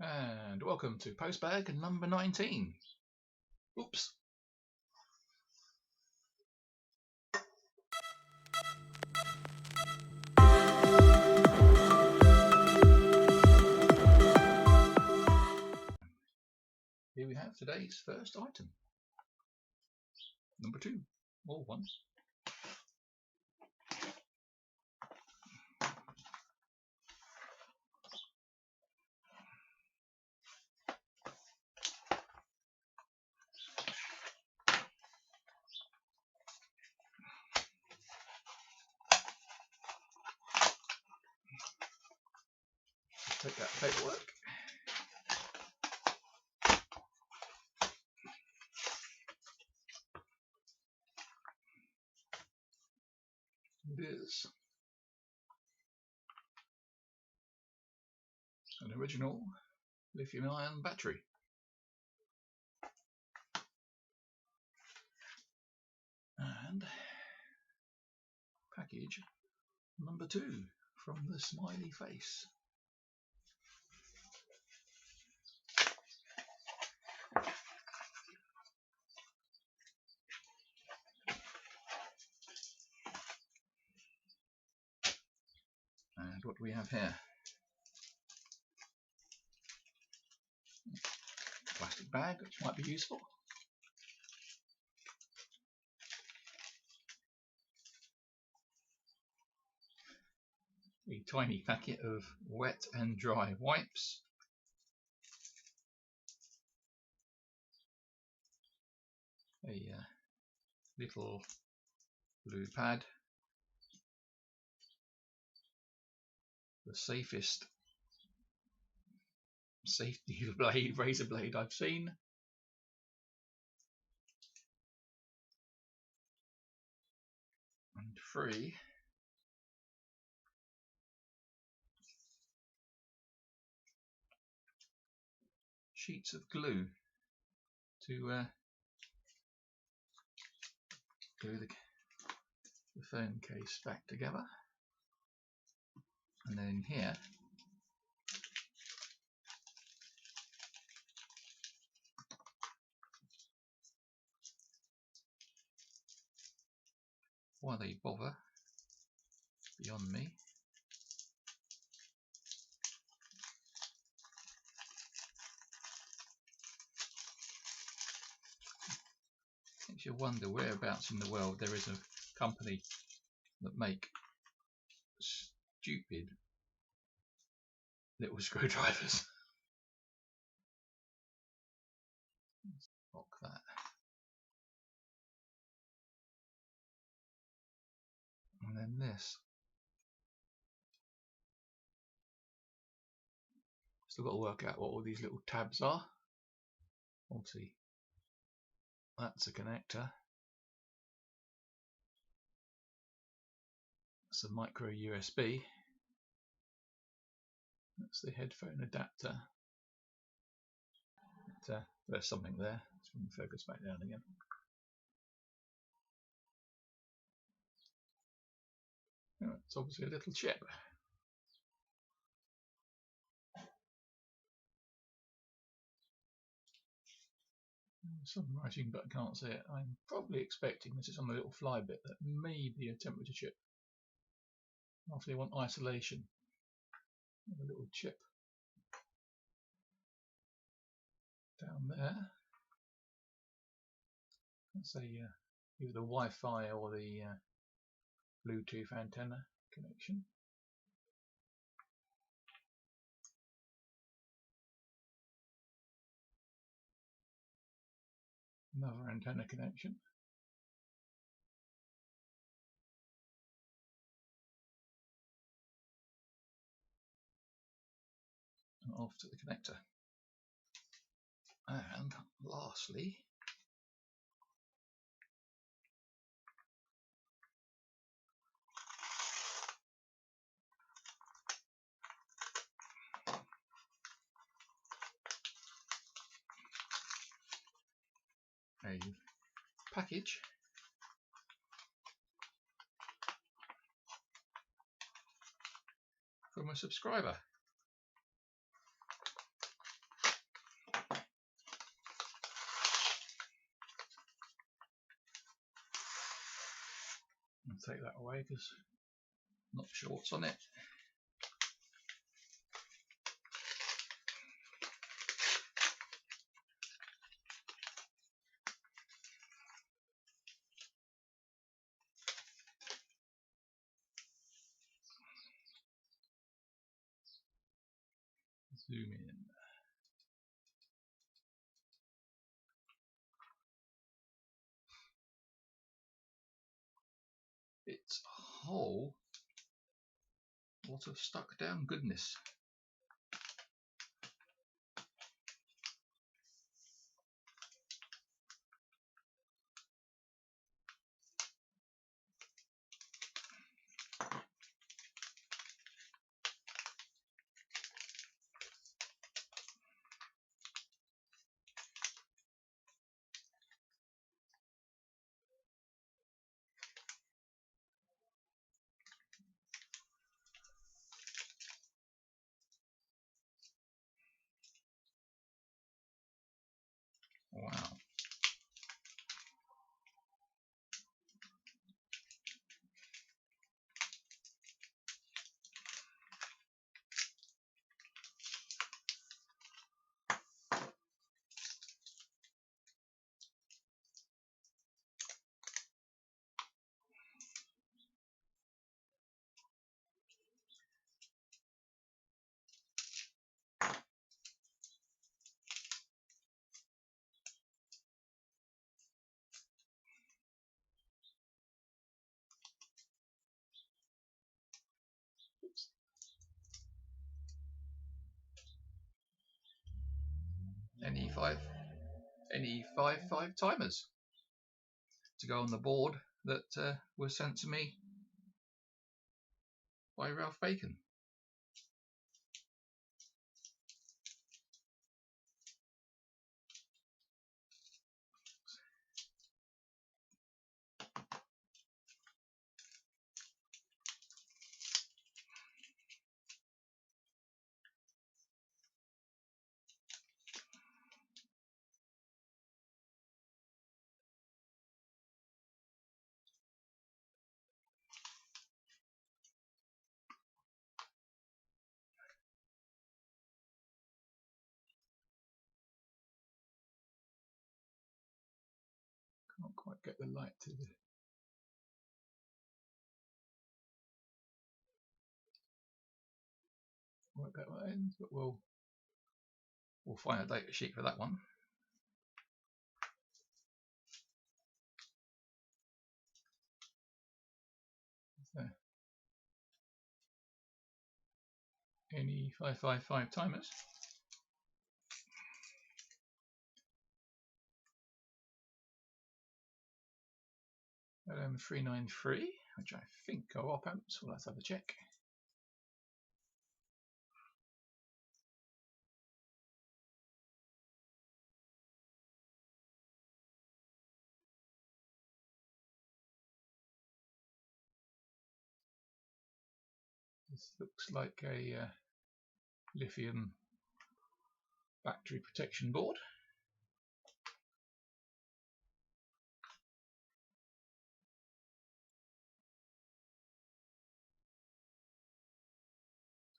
And welcome to Postbag number 19. Oops. Here we have today's first item. Number 2, or 1. Take that paperwork. It is an original lithium-ion battery. And package number 2 from the smiley face. And what do we have here? A plastic bag, which might be useful. A tiny packet of wet and dry wipes. A little blue pad. The safest safety blade, razor blade I've seen. And 3 sheets of glue to glue the phone case back together. And then here why they bother, beyond me. Makes you wonder whereabouts in the world there is a company that make stupid little screwdrivers. Lock that. And then this. Still got to work out what all these little tabs are. Obviously, that's a connector. That's a micro USB. That's the headphone adapter. But, there's something there. Let's bring the focus back down again. Oh, it's obviously a little chip. Some writing, but I can't see it. I'm probably expecting this is on the little fly bit that may be a temperature chip. After they want isolation, a little chip down there. That's a either the Wi-Fi or the Bluetooth antenna connection. Another antenna connection. And off to the connector. And lastly, a package from a subscriber. take that away because I'm not sure what's on it. Zoom in. It's a whole lot of stuck down goodness. Wow. Any five timers to go on the board that was sent to me by Ralph Bacon. Can't quite get the light to work out what ends, but we'll find a data sheet for that one. So, any 555 timers. LM393, which I think are op amps. Well, let's have a check. This looks like a lithium battery protection board.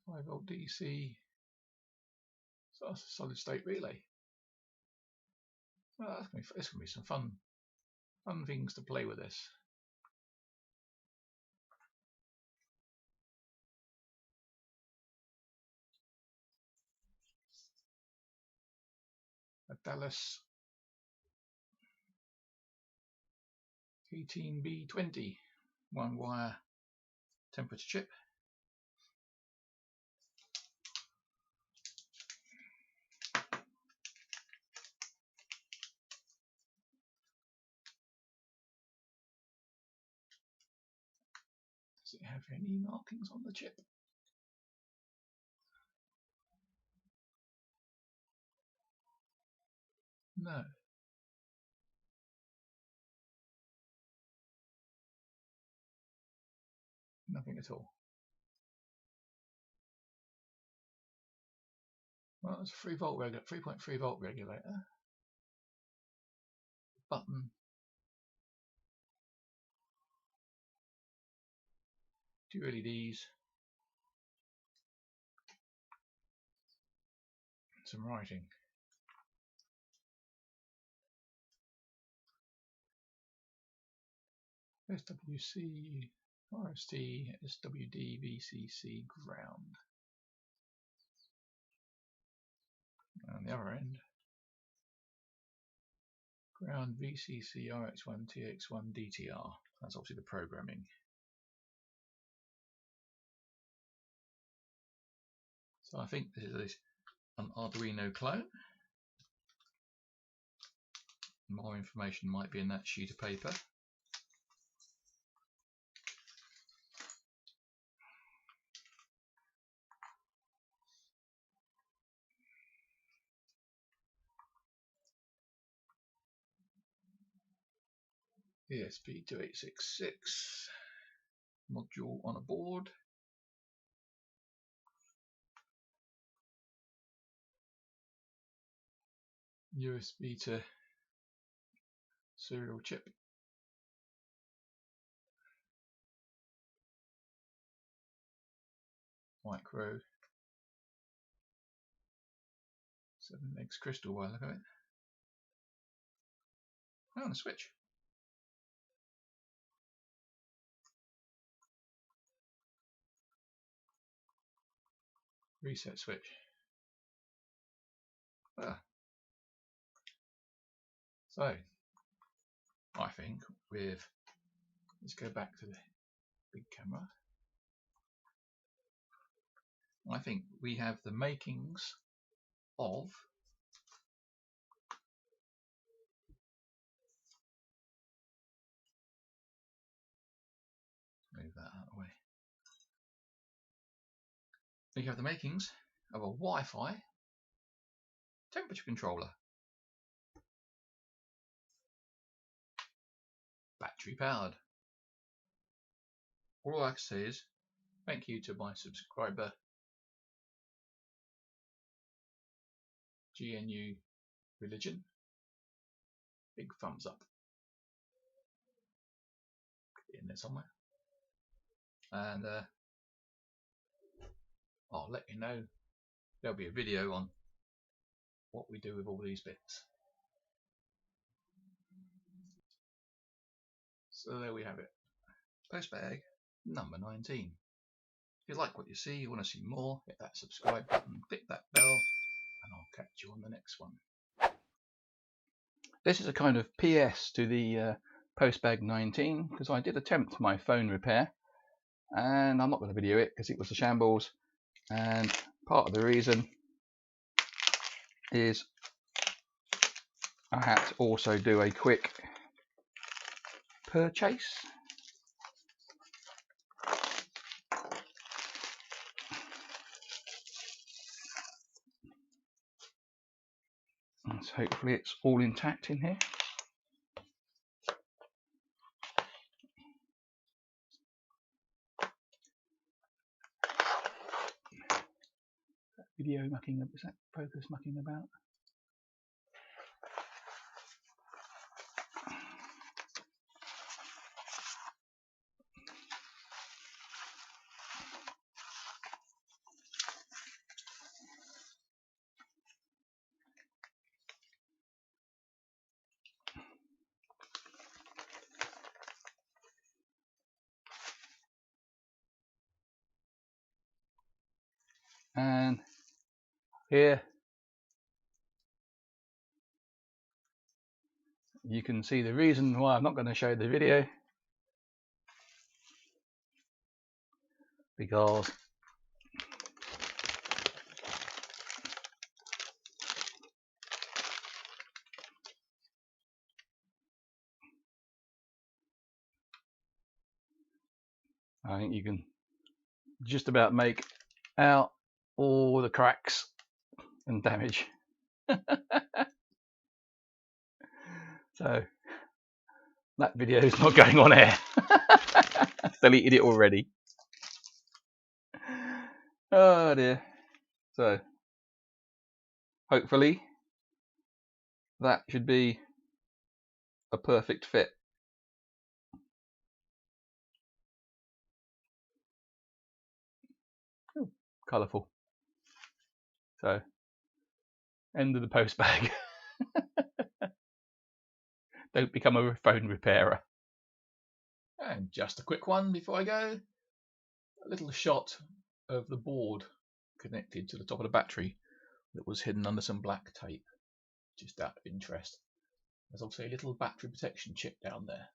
Five volt DC. So that's a solid state relay. Well, it's going to be some fun things to play with this. A Dallas 18B20 one wire temperature chip. Does it have any markings on the chip? No. Nothing at all. Well, it's a 3.3 volt regulator. Button. 2 LEDs, some writing. SWC, RST, SWD, VCC, ground. And on the other end, ground, VCC, RX1, TX1, DTR. That's obviously the programming. So I think this is an Arduino clone. More information might be in that sheet of paper. ESP2866 module on a board. USB to serial chip. Micro 7 megs crystal by the look of it. Oh, and a switch. Reset switch. So I think let's go back to the big camera. I think we have the makings of move that out of the way. We have the makings of a Wi-Fi temperature controller, battery powered. All I can say is thank you to my subscriber GnuReligion. Big thumbs up. In there somewhere. And I'll let you know there'll be a video on what we do with all these bits. So there we have it. Postbag number 19. If you like what you see, you want to see more, hit that subscribe button, click that bell, and I'll catch you on the next one. This is a kind of PS to the Postbag 19 because I did attempt my phone repair, and I'm not going to video it because it was a shambles, and part of the reason is I had to also do a quick purchase. So hopefully it's all intact in here. Video mucking up, is that focus mucking about? And here you can see the reason why I'm not going to show the video, because I think you can just about make out all the cracks and damage. So that video is not going on air. I've deleted it already. Oh dear. So hopefully that should be a perfect fit. colourful. So, end of the Postbag. Don't become a phone repairer. And just a quick one before I go. A little shot of the board connected to the top of the battery that was hidden under some black tape. Just out of interest. There's obviously a little battery protection chip down there.